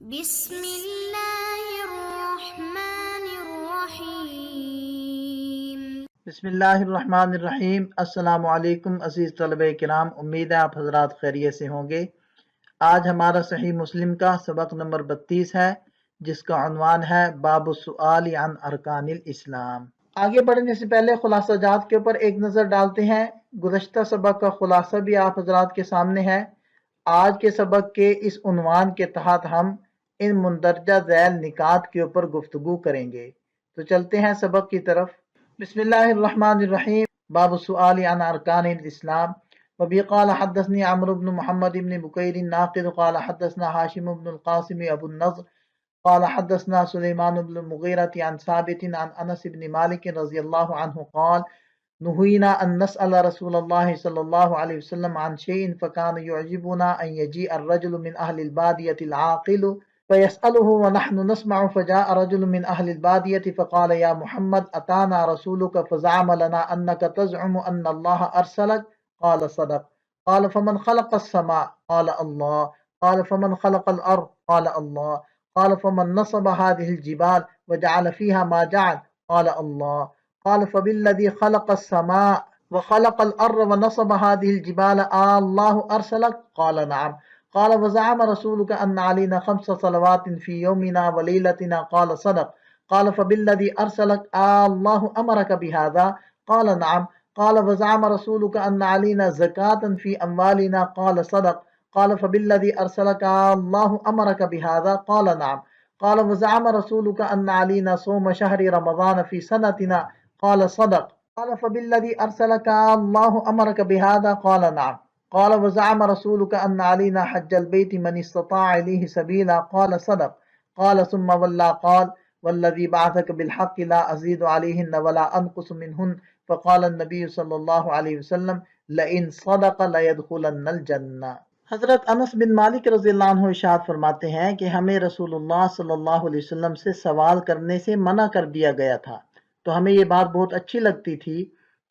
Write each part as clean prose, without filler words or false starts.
بسم اللہ الرحمن الرحیم۔ بسم اللہ الرحمن الرحیم۔ السلام علیکم عزیز طلبہ کرام، امید ہے آپ حضرات خیریت سے ہوں گے۔ آج ہمارا صحیح مسلم کا سبق نمبر 32 ہے، جس کا عنوان ہے باب السؤال عن ارکان الاسلام۔ آگے بڑھنے سے پہلے خلاصہ جات کے اوپر ایک نظر ڈالتے ہیں۔ گزشتہ سبق کا خلاصہ بھی آپ حضرات کے سامنے ہے۔ آج کے سبق کے اس عنوان کے تحت ہم ان مندرجہ ذیل نکات کے اوپر گفتگو کریں گے۔ تو چلتے ہیں سبق کی طرف۔ بسم اللہ الرحمن الرحیم۔ باب السؤال عن ارکان الاسلام۔ وبه قال حدثني عمرو بن محمد بن بكير الناقد قال حدثنا هاشم بن القاسم ابو النضر قال حدثنا سليمان بن المغيرة عن ثابت عن انس بن مالك رضي الله عنه قال نهينا ان نسأل رسول الله صلى الله عليه وسلم عن شيء فكان يعجبنا ان يجيء الرجل من اهل البادية العاقل فيسأله ونحن نسمع، فجاء رجل من أهل البادية فقال يا محمد أتانا رسولك فزعم لنا أنك تزعم أن الله أرسلك، قال صدق. قال فمن خلق السماء؟ قال الله. قال فمن خلق الأرض؟ قال الله. قال فمن نصب هذه الجبال وجعل فيها ما جعل؟ قال الله. قال فبالذي خلق السماء وخلق الأرض ونصب هذه الجبال الله أرسلك؟ قال نعم. قال وزعم رسولك أن علينا 5 صلوات في يومنا وليلتنا؟ قال صدق. قال فبالذي أرسلك الله أمرك بهذا؟ قال نعم. قال وزعم رسولك أن علينا زكاة في أموالنا؟ قال صدق. قال فبالذي أرسلك الله أمرك بهذا؟ قال نعم. قال وزعم رسولك أن علينا صوم شهر رمضان في سنتنا؟ قال صدق. قال فبالذي أرسلك الله أمرك بهذا؟ قال نعم. قال وزعم رسولك أن علينا حج البيت من استطاع إليه سبيلا؟ قال صدق. قال ثم ولى قال والذي بعثك بالحق لا أزيد عليهن ولا أنقص منهن، فقال النبي صلى الله عليه وسلم لئن صدق ليدخلن الجنة۔ حضرت انس بن مالک رضی اللہ عنہ ارشاد فرماتے ہیں کہ ہمیں رسول اللہ صلی اللہ علیہ وسلم سے سوال کرنے سے منع کر دیا گیا تھا، تو ہمیں یہ بات بہت اچھی لگتی تھی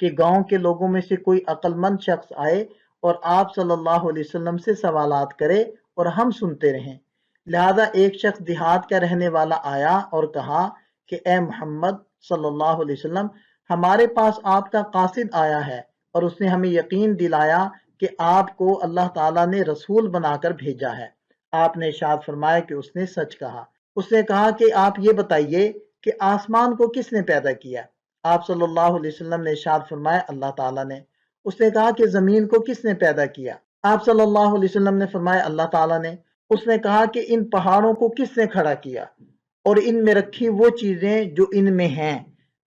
کہ گاؤں کے لوگوں میں سے کوئی عقل مند شخص آئے اور آپ صلی اللہ علیہ وسلم سے سوالات کرے اور ہم سنتے رہیں۔ لہذا ایک شخص دیہات کا رہنے والا آیا اور کہا کہ اے محمد صلی اللہ علیہ وسلم، ہمارے پاس آپ کا قاصد آیا ہے اور اس نے ہمیں یقین دلایا کہ آپ کو اللہ تعالیٰ نے رسول بنا کر بھیجا ہے۔ آپ نے ارشاد فرمایا کہ اس نے سچ کہا۔ اس نے کہا کہ آپ یہ بتائیے کہ آسمان کو کس نے پیدا کیا؟ آپ صلی اللہ علیہ وسلم نے ارشاد فرمایا اللہ تعالیٰ نے۔ اس نے کہا کہ زمین کو کس نے پیدا کیا؟ آپ صلی اللہ علیہ وسلم نے فرمایا اللہ تعالیٰ نے۔ اس نے کہا کہ ان پہاڑوں کو کس نے کھڑا کیا اور ان میں رکھی وہ چیزیں جو ان میں ہیں؟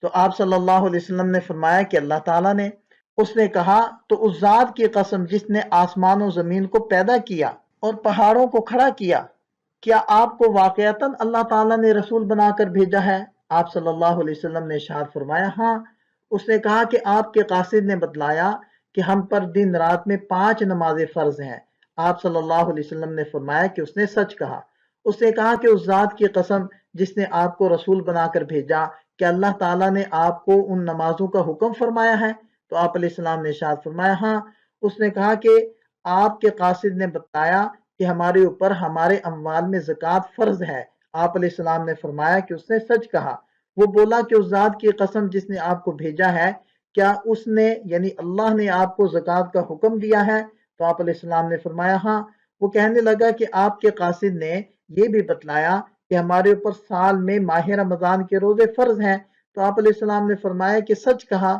تو آپ صلی اللہ علیہ وسلم نے فرمایا کہ اللہ تعالیٰ نے۔ اس نے کہا تو اس ذات کی قسم جس نے آسمان و زمین کو پیدا کیا اور پہاڑوں کو کھڑا کیا، کیا آپ کو واقعتاً اللہ تعالیٰ نے رسول بنا کر بھیجا ہے؟ آپ صلی اللہ علیہ وسلم نے ارشاد فرمایا ہاں۔ اس نے کہا کہ آپ کے قاصد نے بتلایا کہ ہم پر دن رات میں 5 نمازیں فرض ہیں۔ آپ صلی اللہ علیہ وسلم نے فرمایا کہ اس نے سچ کہا۔ اس نے کہا کہ اس ذات کی قسم جس نے آپ کو رسول بنا کر بھیجا، کہ اللہ تعالیٰ نے آپ کو ان نمازوں کا حکم فرمایا ہے؟ تو آپ علیہ السلام نے ارشاد فرمایا ہاں۔ اس نے کہا کہ آپ کے قاصد نے بتایا کہ ہمارے اوپر ہمارے اموال میں زکوٰۃ فرض ہے۔ آپ علیہ السلام نے فرمایا کہ اس نے سچ کہا۔ وہ بولا کہ اس ذات کی قسم جس نے آپ کو بھیجا ہے، کیا اس نے یعنی اللہ نے آپ کو زکوٰۃ کا حکم دیا ہے؟ تو آپ علیہ السلام نے فرمایا ہاں۔ وہ کہنے لگا کہ آپ کے قاصد نے یہ بھی بتلایا کہ ہمارے اوپر سال میں ماہ رمضان کے روزے فرض ہیں۔ تو آپ علیہ السلام نے فرمایا کہ سچ کہا۔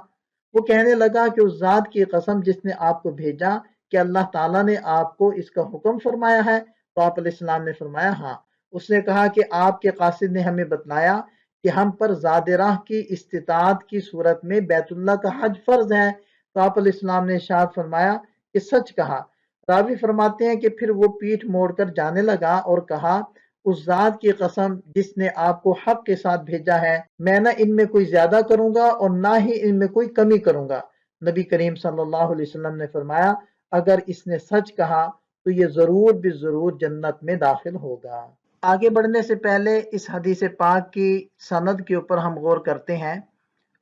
وہ کہنے لگا کہ اس ذات کی قسم جس نے آپ کو بھیجا، کہ اللہ تعالیٰ نے آپ کو اس کا حکم فرمایا ہے؟ تو آپ علیہ السلام نے فرمایا ہاں۔ اس نے کہا کہ آپ کے قاصد نے ہمیں بتلایا کہ ہم پر زاد راہ کی استطاعت کی صورت میں بیت اللہ کا حج فرض ہے؟ تو آپ علیہ السلام نے ارشاد فرمایا کہ سچ کہا۔ راوی فرماتے ہیں کہ پھر وہ پیٹھ موڑ کر جانے لگا اور کہا اس ذات کی قسم جس نے آپ کو حق کے ساتھ بھیجا ہے، میں نہ ان میں کوئی زیادہ کروں گا اور نہ ہی ان میں کوئی کمی کروں گا۔ نبی کریم صلی اللہ علیہ وسلم نے فرمایا اگر اس نے سچ کہا تو یہ ضرور بھی ضرور جنت میں داخل ہوگا۔ آگے بڑھنے سے پہلے اس حدیث پاک کی سند کے اوپر ہم غور کرتے ہیں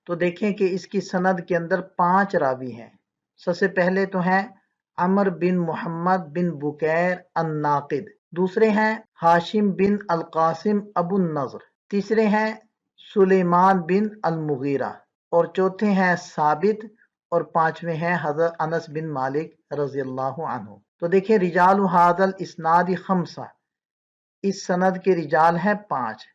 تو دیکھیں کہ اس کی سند کے اندر 5 راوی ہیں۔ سب سے پہلے تو ہیں عمر بن محمد بن بکیر الناقد۔ دوسرے ہیں ہاشم بن القاسم ابو النضر، تیسرے ہیں سلیمان بن المغیرہ، اور چوتھے ہیں ثابت، اور پانچویں ہیں حضرت انس بن مالک رضی اللہ عنہ۔ تو دیکھیں رجال ھذا الاسناد خمسہ، اس سند کے رجال ہیں 5۔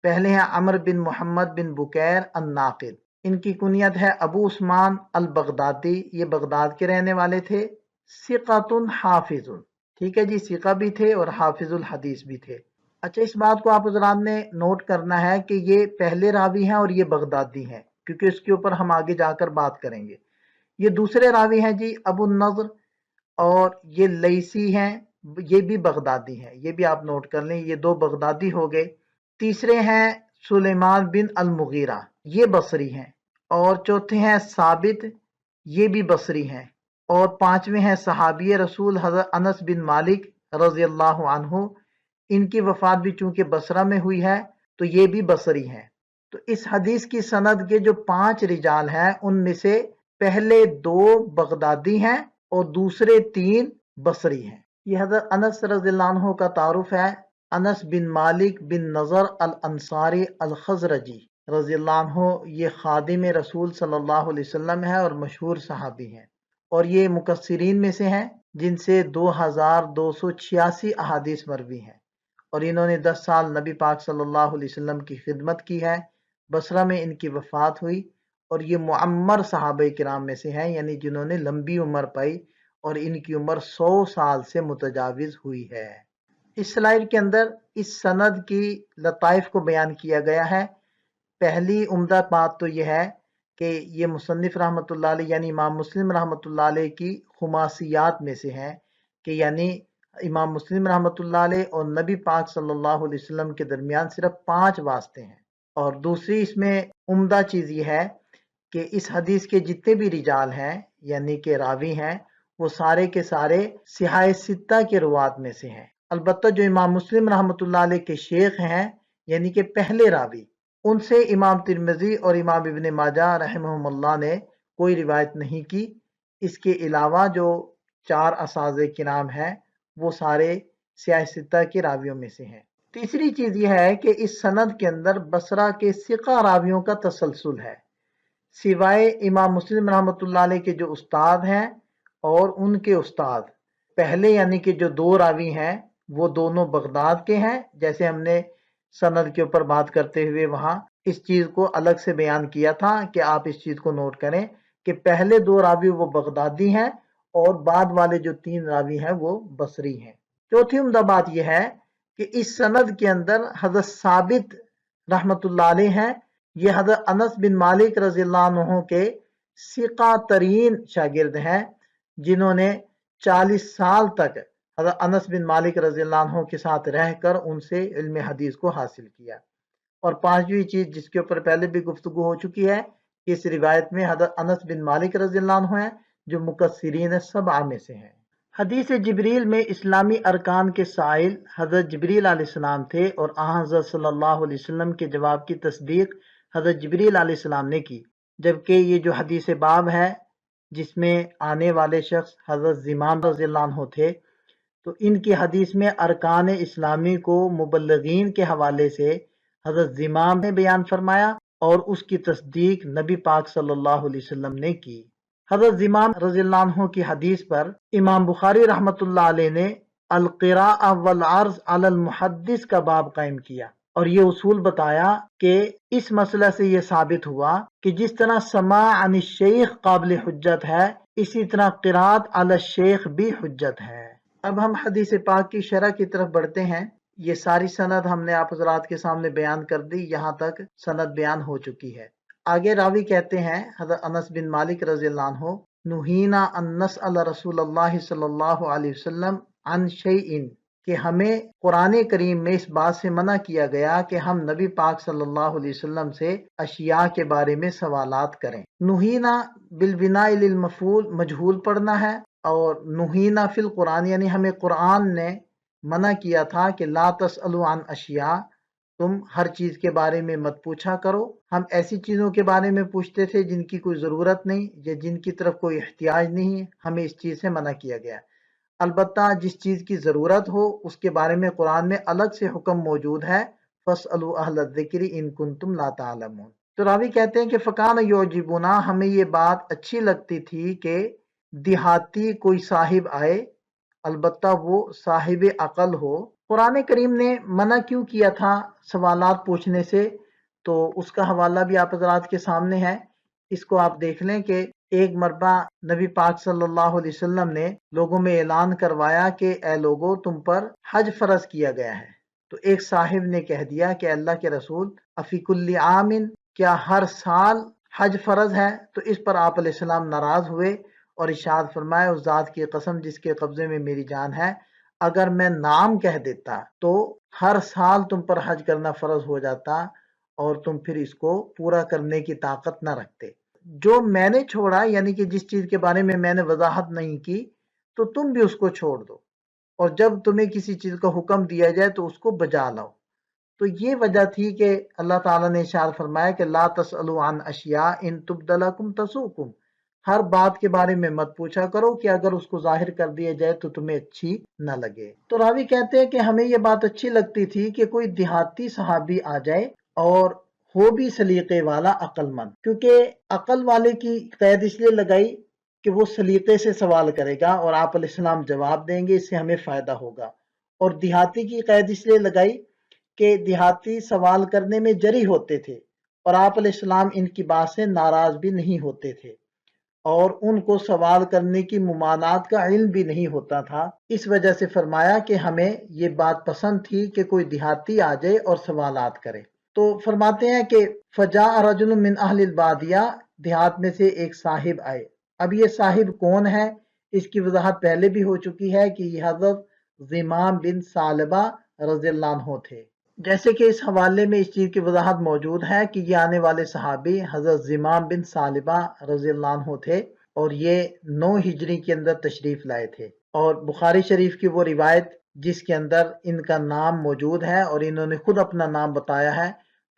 پہلے ہیں عمر بن محمد بن بکیر الناقد، ان کی کنیت ہے ابو عثمان البغدادی، یہ بغداد کے رہنے والے تھے۔ ثقۃ حافظ، ٹھیک ہے جی، ثقہ بھی تھے اور حافظ الحدیث بھی تھے۔ اچھا، اس بات کو آپ حضرات نے نوٹ کرنا ہے کہ یہ پہلے راوی ہیں اور یہ بغدادی ہیں، کیونکہ اس کے اوپر ہم آگے جا کر بات کریں گے۔ یہ دوسرے راوی ہیں جی ابو النضر، اور یہ لیسی ہیں، یہ بھی بغدادی ہیں، یہ بھی آپ نوٹ کر لیں، یہ 2 بغدادی ہو گئے۔ تیسرے ہیں سلیمان بن المغیرہ، یہ بصری ہیں، اور چوتھے ہیں ثابت، یہ بھی بصری ہیں، اور پانچویں ہیں صحابی رسول حضرت انس بن مالک رضی اللہ عنہ، ان کی وفات بھی چونکہ بصرہ میں ہوئی ہے تو یہ بھی بصری ہیں۔ تو اس حدیث کی سند کے جو 5 رجال ہیں ان میں سے پہلے 2 بغدادی ہیں اور دوسرے 3 بصری ہیں۔ یہ حضرت انس رضی اللہ عنہ کا تعارف ہے، انس بن مالک بن نضر الانصاری الخزرجی رضی اللہ عنہ، یہ خادم رسول صلی اللہ علیہ وسلم ہے اور مشہور صحابی ہیں، اور یہ مکثرین میں سے ہیں جن سے 2286 احادیث مروی ہیں، اور انہوں نے 10 سال نبی پاک صلی اللہ علیہ وسلم کی خدمت کی ہے۔ بصرہ میں ان کی وفات ہوئی، اور یہ معمر صحابہ کرام میں سے ہیں، یعنی جنہوں نے لمبی عمر پائی، اور ان کی عمر 100 سال سے متجاوز ہوئی ہے۔ اس سلائیڈ کے اندر اس سند کی لطائف کو بیان کیا گیا ہے۔ پہلی عمدہ بات تو یہ ہے کہ یہ مصنف رحمۃ اللہ علیہ یعنی امام مسلم رحمۃ اللہ علیہ کی خماسیات میں سے ہے، کہ یعنی امام مسلم رحمۃ اللہ علیہ اور نبی پاک صلی اللہ علیہ وسلم کے درمیان صرف 5 واسطے ہیں۔ اور دوسری اس میں عمدہ چیز یہ ہے کہ اس حدیث کے جتنے بھی رجال ہیں یعنی کہ راوی ہیں، وہ سارے کے سارے صحاح ستہ کے روات میں سے ہیں۔ البتہ جو امام مسلم رحمۃ اللہ علیہ کے شیخ ہیں یعنی کہ پہلے راوی، ان سے امام ترمذی اور امام ابن ماجہ رحمہم اللہ نے کوئی روایت نہیں کی۔ اس کے علاوہ جو 4 اساتذہ کرام ہیں وہ سارے صحاح ستہ کے راویوں میں سے ہیں۔ تیسری چیز یہ ہے کہ اس سند کے اندر بصرہ کے ثقہ راویوں کا تسلسل ہے، سوائے امام مسلم رحمۃ اللہ علیہ کے جو استاد ہیں اور ان کے استاد، پہلے یعنی کہ جو 2 راوی ہیں وہ دونوں بغداد کے ہیں، جیسے ہم نے سند کے اوپر بات کرتے ہوئے وہاں اس چیز کو الگ سے بیان کیا تھا کہ آپ اس چیز کو نوٹ کریں کہ پہلے 2 راوی وہ بغدادی ہیں اور بعد والے جو 3 راوی ہیں وہ بصری ہیں۔ چوتھی عمدہ بات یہ ہے کہ اس سند کے اندر حضرت ثابت رحمت اللہ علیہ ہیں، یہ حضرت انس بن مالک رضی اللہ عنہ کے ثقہ ترین شاگرد ہیں، جنہوں نے 40 سال تک حضرت انس بن مالک رضی اللہ عنہ کے ساتھ رہ کر ان سے علم حدیث کو حاصل کیا۔ اور پانچویں چیز جس کے اوپر پہلے بھی گفتگو ہو چکی ہے، اس روایت میں حضرت انس بن مالک رضی اللہ عنہ ہیں جو مکثرین 7 میں سے ہیں۔ حدیث جبریل میں اسلامی ارکان کے سائل حضرت جبریل علیہ السلام تھے، اور حضرت صلی اللہ علیہ وسلم کے جواب کی تصدیق حضرت جبریل علیہ السلام نے کی، جبکہ یہ جو حدیث باب ہے جس میں آنے والے شخص حضرت زمام رضی اللہ عنہ تھے، تو ان کی حدیث میں ارکان اسلامی کو مبلغین کے حوالے سے حضرت زمام نے بیان فرمایا اور اس کی تصدیق نبی پاک صلی اللہ علیہ وسلم نے کی۔ حضرت زمام رضی اللہ عنہ کی حدیث پر امام بخاری رحمۃ اللہ علیہ نے القراء والعرض علی المحدث کا باب قائم کیا، اور یہ اصول بتایا کہ اس مسئلہ سے یہ ثابت ہوا کہ جس طرح سماع عن الشیخ قابل حجت ہے، اسی طرح قراءت علی الشیخ بھی حجت ہے۔ اب ہم حدیث پاک کی شرح کی طرف بڑھتے ہیں۔ یہ ساری سند ہم نے آپ حضرات کے سامنے بیان کر دی، یہاں تک سند بیان ہو چکی ہے۔ آگے راوی کہتے ہیں حضرت انس بن مالک رضی اللہ عنہ، نہینا ان نسأل رسول اللہ صلی اللہ علیہ وسلم عن شیء، کہ ہمیں قرآن کریم میں اس بات سے منع کیا گیا کہ ہم نبی پاک صلی اللہ علیہ وسلم سے اشیاء کے بارے میں سوالات کریں۔ نہینا بالبناء للمفعول مجہول پڑھنا ہے، اور نہینا فی القرآن یعنی ہمیں قرآن نے منع کیا تھا کہ لا تسألوا عن اشیاء، تم ہر چیز کے بارے میں مت پوچھا کرو۔ ہم ایسی چیزوں کے بارے میں پوچھتے تھے جن کی کوئی ضرورت نہیں یا جن کی طرف کوئی احتیاج نہیں، ہمیں اس چیز سے منع کیا گیا۔ البتہ جس چیز کی ضرورت ہو اس کے بارے میں قرآن میں الگ سے حکم موجود ہے، فَاسْأَلُوا أَهْلَ الذِّكْرِ إِن كُنتُمْ لَا تَعْلَمُونَ۔ تو راوی کہتے ہیں کہ فَكَانَ يُعْجِبُنَا، ہمیں یہ بات اچھی لگتی تھی کہ دیہاتی کوئی صاحب آئے، البتہ وہ صاحب عقل ہو۔ قرآن کریم نے منع کیوں کیا تھا سوالات پوچھنے سے، تو اس کا حوالہ بھی آپ حضرات کے سامنے ہے۔ اس کو آپ دیکھ لیں کہ ایک مرتبہ نبی پاک صلی اللہ علیہ وسلم نے لوگوں میں اعلان کروایا کہ اے لوگو تم پر حج فرض کیا گیا ہے۔ تو ایک صاحب نے کہہ دیا کہ اللہ کے رسول افی کل عام، کیا ہر سال حج فرض ہے؟ تو اس پر آپ علیہ السلام ناراض ہوئے اور ارشاد فرمائے اس ذات کی قسم جس کے قبضے میں میری جان ہے، اگر میں نام کہہ دیتا تو ہر سال تم پر حج کرنا فرض ہو جاتا اور تم پھر اس کو پورا کرنے کی طاقت نہ رکھتے۔ جو میں نے چھوڑا، یعنی کہ جس چیز کے بارے میں نے وضاحت نہیں کی، تو تم بھی اس کو چھوڑ دو، اور جب تمہیں کسی چیز کا حکم دیا جائے تو اس کو بجا لاؤ۔ تو یہ وجہ تھی کہ اللہ تعالیٰ نے ارشاد فرمایا کہ لا تسألوا عن اشیاء ان تبد لکم تسؤکم، ہر بات کے بارے میں مت پوچھا کرو کہ اگر اس کو ظاہر کر دیا جائے تو تمہیں اچھی نہ لگے۔ تو راوی کہتے ہیں کہ ہمیں یہ بات اچھی لگتی تھی کہ کوئی دیہاتی صحابی آ جائے اور ہو بھی سلیقے والا، عقل مند، کیونکہ عقل والے کی قید اس لیے لگائی کہ وہ سلیقے سے سوال کرے گا اور آپ علیہ السلام جواب دیں گے، اس سے ہمیں فائدہ ہوگا۔ اور دیہاتی کی قید اس لیے لگائی کہ دیہاتی سوال کرنے میں جری ہوتے تھے اور آپ علیہ السلام ان کی بات سے ناراض بھی نہیں ہوتے تھے، اور ان کو سوال کرنے کی ممانعت کا علم بھی نہیں ہوتا تھا۔ اس وجہ سے فرمایا کہ ہمیں یہ بات پسند تھی کہ کوئی دیہاتی آ جائے اور سوالات کرے۔ تو فرماتے ہیں کہ فجاء رجل من اہل البادیہ، دیہات میں سے ایک صاحب آئے۔ اب یہ صاحب کون ہے اس کی وضاحت پہلے بھی ہو چکی ہے کہ یہ حضرت زمام بن ثعلبہ رضی اللہ عنہ تھے۔ جیسے کہ اس حوالے میں اس چیز کی وضاحت موجود ہے کہ یہ آنے والے صحابی حضرت زمام بن ثعلبہ رضی اللہ عنہ تھے، اور یہ 9 ہجری کے اندر تشریف لائے تھے۔ اور بخاری شریف کی وہ روایت جس کے اندر ان کا نام موجود ہے اور انہوں نے خود اپنا نام بتایا ہے،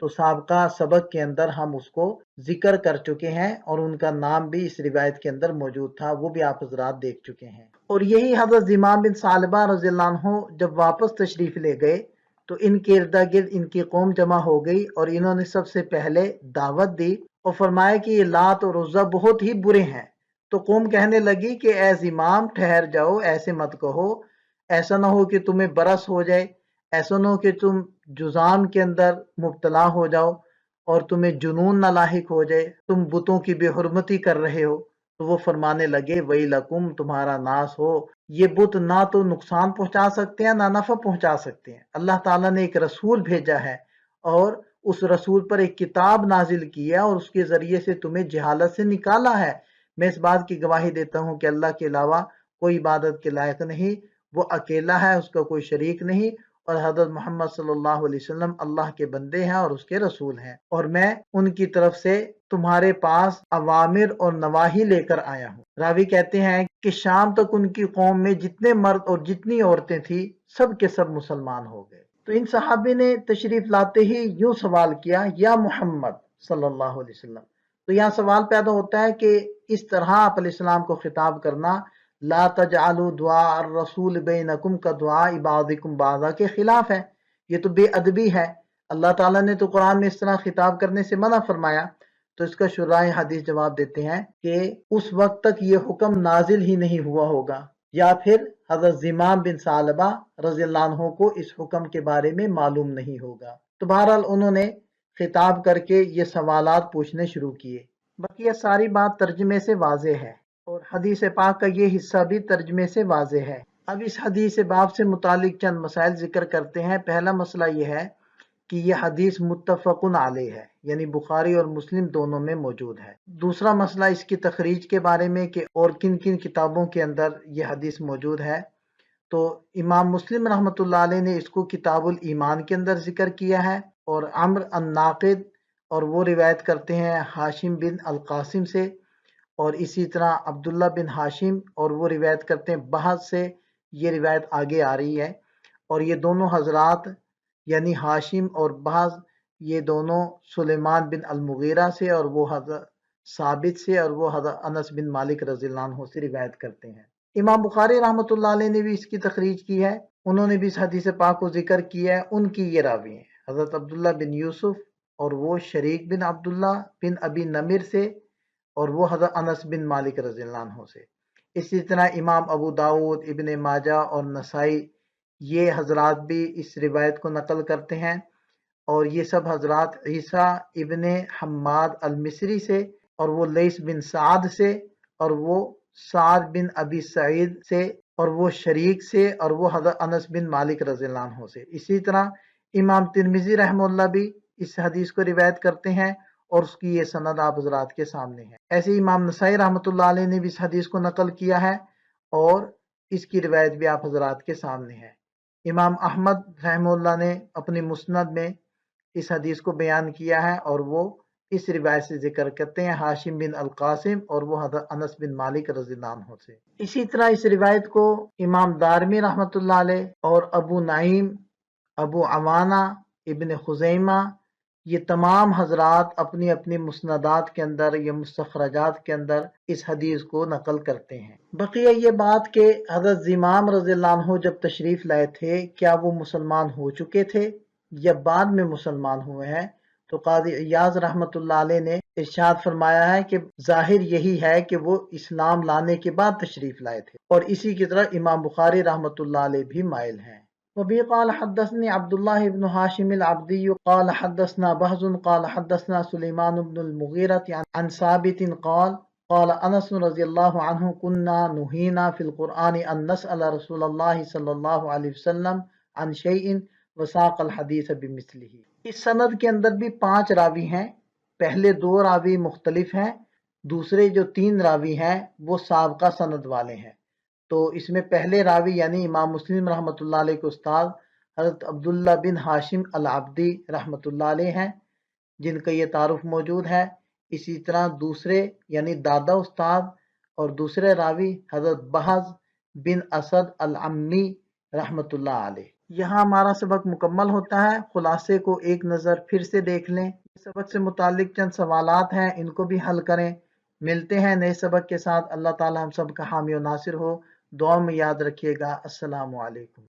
تو سابقہ سبق کے اندر ہم اس کو ذکر کر چکے ہیں اور ان کا نام بھی اس روایت کے اندر موجود تھا، وہ بھی آپ حضرات دیکھ چکے ہیں۔ اور یہی حضرت زمام بن ثعلبہ رضی اللہ عنہ جب واپس تشریف لے گئے تو ان کے ارد گرد ان کی قوم جمع ہو گئی اور انہوں نے سب سے پہلے دعوت دی اور فرمایا کہ یہ لات اور عزیٰ بہت ہی برے ہیں۔ تو قوم کہنے لگی کہ اے زمام ٹھہر جاؤ، ایسے مت کہو، ایسا نہ ہو کہ تمہیں برس ہو جائے، ایسا نہ ہو کہ تم جزام کے اندر مبتلا ہو جاؤ اور تمہیں جنون نہ لاحق ہو جائے، تم بتوں کی بے حرمتی کر رہے ہو۔ تو وہ فرمانے لگے ویلکم، تمہارا ناس ہو، یہ بت نہ تو نقصان پہنچا سکتے ہیں نہ نفع پہنچا سکتے ہیں۔ اللہ تعالیٰ نے ایک رسول بھیجا ہے اور اس رسول پر ایک کتاب نازل کی ہے اور اس کے ذریعے سے تمہیں جہالت سے نکالا ہے۔ میں اس بات کی گواہی دیتا ہوں کہ اللہ کے علاوہ کوئی عبادت کے لائق نہیں، وہ اکیلا ہے، اس کا کوئی شریک نہیں، اور حضرت محمد صلی اللہ علیہ وسلم اللہ کے بندے ہیں اور اس کے رسول ہیں، اور میں ان کی طرف سے تمہارے پاس اوامر اور نواہی لے کر آیا ہوں۔ راوی کہتے ہیں کہ شام تک ان کی قوم میں جتنے مرد اور جتنی عورتیں تھیں سب کے سب مسلمان ہو گئے۔ تو ان صحابی نے تشریف لاتے ہی یوں سوال کیا، یا محمد صلی اللہ علیہ وسلم۔ تو یہاں سوال پیدا ہوتا ہے کہ اس طرح آپ علیہ السلام کو خطاب کرنا لا تجعلوا دعاء الرسول بینکم کا دعاء بعضکم بعضا کے خلاف ہے، یہ تو بے ادبی ہے۔ اللہ تعالیٰ نے تو قرآن میں اس طرح خطاب کرنے سے منع فرمایا۔ تو اس کا شراح حدیث جواب دیتے ہیں کہ اس وقت تک یہ حکم نازل ہی نہیں ہوا ہوگا، یا پھر حضرت زمام بن ثعلبہ رضی اللہ عنہ کو اس حکم کے بارے میں معلوم نہیں ہوگا۔ تو بہرحال انہوں نے خطاب کر کے یہ سوالات پوچھنے شروع کیے۔ باقی یہ ساری بات ترجمے سے واضح ہے اور حدیث پاک کا یہ حصہ بھی ترجمے سے واضح ہے۔ اب اس حدیث باب سے متعلق چند مسائل ذکر کرتے ہیں۔ پہلا مسئلہ یہ ہے کہ یہ حدیث متفق علیہ ہے، یعنی بخاری اور مسلم دونوں میں موجود ہے۔ دوسرا مسئلہ اس کی تخریج کے بارے میں کہ اور کن کن کتابوں کے اندر یہ حدیث موجود ہے۔ تو امام مسلم رحمۃ اللہ علیہ نے اس کو کتاب الایمان کے اندر ذکر کیا ہے، اور عمرو الناقد اور وہ روایت کرتے ہیں ہاشم بن القاسم سے، اور اسی طرح عبداللہ بن ہاشم اور وہ روایت کرتے ہیں بحث سے، یہ روایت آگے آ رہی ہے۔ اور یہ دونوں حضرات یعنی ہاشم اور بحث، یہ دونوں سلیمان بن المغیرہ سے اور وہ حضرت ثابت سے اور وہ حضرت انس بن مالک رضی اللہ عنہ سے روایت کرتے ہیں۔ امام بخاری رحمۃ اللہ علیہ نے بھی اس کی تخریج کی ہے، انہوں نے بھی اس حدیث پاک کو ذکر کیا ہے۔ ان کی یہ راوی ہیں حضرت عبداللہ بن یوسف، اور وہ شریک بن عبداللہ بن ابی نمر سے، اور وہ حضرت انس بن مالک رضی اللہ عنہ سے۔ اسی طرح امام ابو داود، ابن ماجہ اور نسائی یہ حضرات بھی اس روایت کو نقل کرتے ہیں، اور یہ سب حضرات عیسیٰ ابن حماد المصری سے، اور وہ لیث بن سعد سے، اور وہ سعد بن ابی سعید سے، اور وہ شریک سے، اور وہ حضرت انس بن مالک رضی اللہ عنہ سے۔ اسی طرح امام ترمذی رحمہ اللہ بھی اس حدیث کو روایت کرتے ہیں، اور اس کی یہ سند آپ حضرات کے سامنے ہے۔ ایسے امام نسائی رحمۃ اللہ علیہ نے بھی اس حدیث کو نقل کیا ہے، اور اس کی روایت بھی آپ حضرات کے سامنے ہے۔ امام احمد رحمہ اللہ نے اپنی مسند میں اس حدیث کو بیان کیا ہے، اور وہ اس روایت سے ذکر کرتے ہیں ہاشم بن القاسم، اور وہ حضرت انس بن مالک رضی اللہ عنہ سے۔ اسی طرح اس روایت کو امام دارمی رحمۃ اللہ علیہ اور ابو نعیم، ابو عوانہ، ابن خزیمہ، یہ تمام حضرات اپنی اپنی مسندات کے اندر یا مستخرجات کے اندر اس حدیث کو نقل کرتے ہیں۔ بقیہ یہ بات کہ حضرت زمام رضی اللہ عنہ جب تشریف لائے تھے، کیا وہ مسلمان ہو چکے تھے یا بعد میں مسلمان ہوئے ہیں؟ تو قاضی عیاض رحمۃ اللہ علیہ نے ارشاد فرمایا ہے کہ ظاہر یہی ہے کہ وہ اسلام لانے کے بعد تشریف لائے تھے، اور اسی کی طرح امام بخاری رحمۃ اللہ علیہ بھی مائل ہیں۔ وبه قال حدثني عبد الله بن هاشم العبدي قال حدثنا بهز قال حدثنا سليمان بن المغيرة عن ثابت قال قال انس رضی اللہ عنہ كنا نهينا في القرآن ان نسأل رسول اللہ صلی اللہ علیہ وسلم عن شيء وساق الحدیث بمثله۔ اس سند کے اندر بھی 5 راوی ہیں، پہلے 2 راوی مختلف ہیں، دوسرے جو 3 راوی ہیں وہ سابقہ سند والے ہیں۔ تو اس میں پہلے راوی یعنی امام مسلم رحمۃ اللہ علیہ کے استاد حضرت عبداللہ بن ہاشم العبدی رحمۃ اللہ علیہ ہیں، جن کا یہ تعارف موجود ہے۔ اسی طرح دوسرے یعنی دادا استاد اور دوسرے راوی حضرت بہز بن اسد العمی رحمۃ اللہ علیہ۔ یہاں ہمارا سبق مکمل ہوتا ہے، خلاصے کو ایک نظر پھر سے دیکھ لیں۔ سبق سے متعلق چند سوالات ہیں، ان کو بھی حل کریں۔ ملتے ہیں نئے سبق کے ساتھ۔ اللہ تعالی ہم سب کا حامی و ناصر ہو۔ دعا میں یاد رکھیے گا۔ السلام علیکم۔